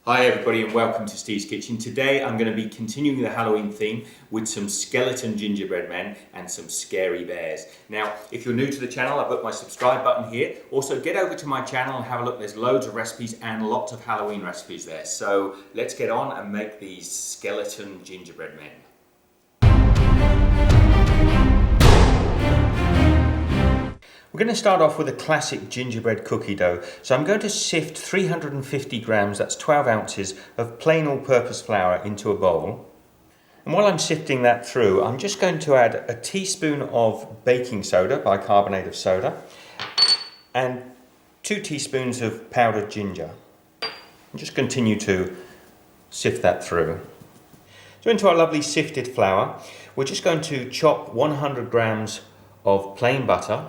Hi everybody and welcome to Steve's Kitchen. Today I'm going to be continuing the Halloween theme with some skeleton gingerbread men and some scary bears. Now if you're new to the channel, I've got my subscribe button here. Also get over to my channel and have a look, there's loads of recipes and lots of Halloween recipes there. So let's get on and make these skeleton gingerbread men. We're going to start off with a classic gingerbread cookie dough. So I'm going to sift 350 grams, that's 12 ounces, of plain all-purpose flour into a bowl. And while I'm sifting that through, I'm just going to add a teaspoon of baking soda, bicarbonate of soda, and 2 teaspoons of powdered ginger. And just continue to sift that through. So into our lovely sifted flour, we're just going to chop 100 grams of plain butter.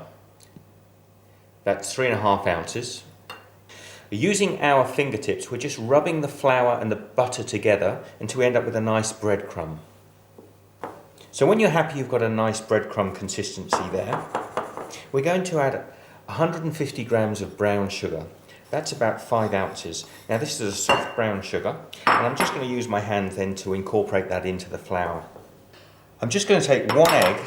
That's 3.5 ounces. Using our fingertips, we're just rubbing the flour and the butter together until we end up with a nice breadcrumb. So when you're happy you've got a nice breadcrumb consistency there, we're going to add 150 grams of brown sugar. That's about 5 ounces. Now this is a soft brown sugar, and I'm just going to use my hand then to incorporate that into the flour. I'm just going to take 1 egg.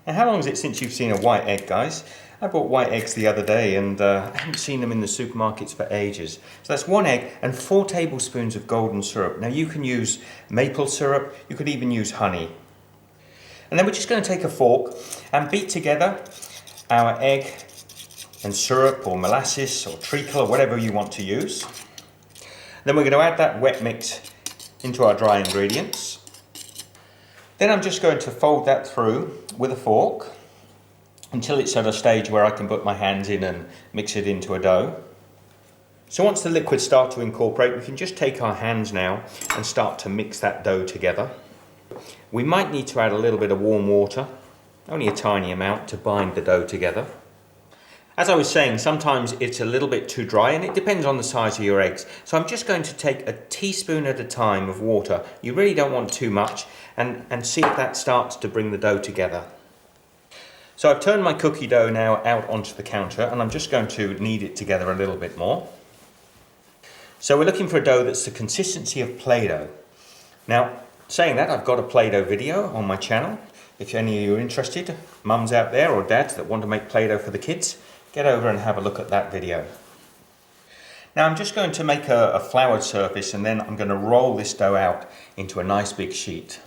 Now how long is it since you've seen a white egg, guys? I bought white eggs the other day and I haven't seen them in the supermarkets for ages. So that's 1 egg and 4 tablespoons of golden syrup. Now you can use maple syrup, you could even use honey. And then we're just going to take a fork and beat together our egg and syrup or molasses or treacle or whatever you want to use. Then we're going to add that wet mix into our dry ingredients. Then I'm just going to fold that through with a fork until it's at a stage where I can put my hands in and mix it into a dough. So once the liquids start to incorporate, we can just take our hands now and start to mix that dough together. We might need to add a little bit of warm water, only a tiny amount, to bind the dough together. As I was saying, sometimes it's a little bit too dry and it depends on the size of your eggs. So I'm just going to take a teaspoon at a time of water. You really don't want too much, and see if that starts to bring the dough together. So I've turned my cookie dough now out onto the counter and I'm just going to knead it together a little bit more. So we're looking for a dough that's the consistency of Play-Doh. Now, saying that, I've got a Play-Doh video on my channel. If any of you are interested, mums out there or dads that want to make Play-Doh for the kids, get over and have a look at that video. Now I'm just going to make a floured surface and then I'm going to roll this dough out into a nice big sheet.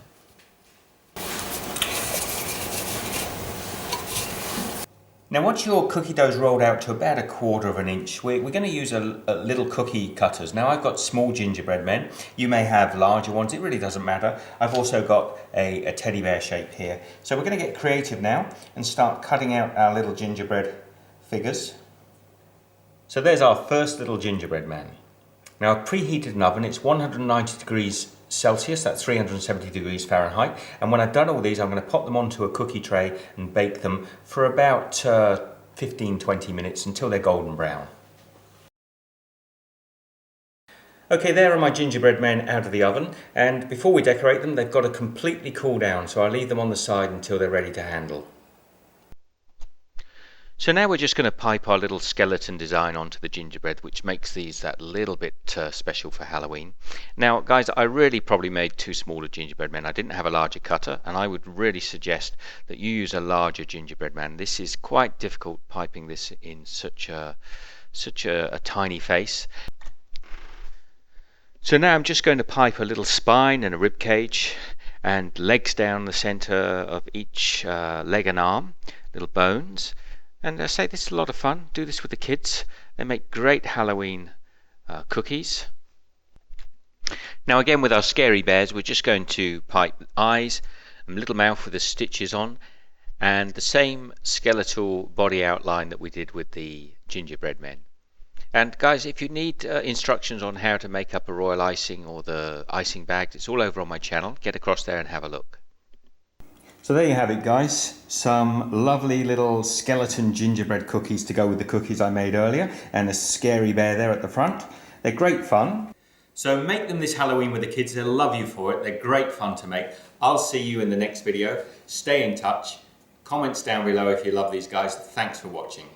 Now once your cookie dough's rolled out to about 1/4 inch, we're going to use a little cookie cutters. Now I've got small gingerbread men, you may have larger ones, it really doesn't matter. I've also got a teddy bear shape here. So we're going to get creative now and start cutting out our little gingerbread figures. So there's our first little gingerbread man. Now I've preheated an oven, it's 190 degrees Celsius, that's 370 degrees Fahrenheit, and when I've done all these I'm going to pop them onto a cookie tray and bake them for about 15-20 minutes until they're golden brown. Okay, there are my gingerbread men out of the oven, and before we decorate them they've got to completely cool down, so I'll leave them on the side until they're ready to handle. So now we're just going to pipe our little skeleton design onto the gingerbread, which makes these that little bit special for Halloween. Now guys, I really probably made too small a gingerbread man. I didn't have a larger cutter, and I would really suggest that you use a larger gingerbread man. This is quite difficult, piping this in such a tiny face. So now I'm just going to pipe a little spine and a rib cage and legs down the center of each leg and arm, little bones. And I say this is a lot of fun. Do this with the kids. They make great Halloween cookies. Now again with our scary bears, we're just going to pipe eyes and little mouth with the stitches on, and the same skeletal body outline that we did with the gingerbread men. And guys, if you need instructions on how to make up a royal icing or the icing bags, it's all over on my channel. Get across there and have a look. So there you have it, guys, some lovely little skeleton gingerbread cookies to go with the cookies I made earlier, and a scary bear there at the front. They're great fun. So make them this Halloween with the kids, they'll love you for it, they're great fun to make. I'll see you in the next video. Stay in touch, comments down below if you love these guys. Thanks for watching.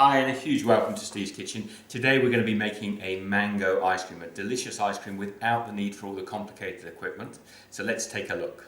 Hi and a huge welcome to Steve's Kitchen. Today we're going to be making a mango ice cream, a delicious ice cream without the need for all the complicated equipment. So let's take a look.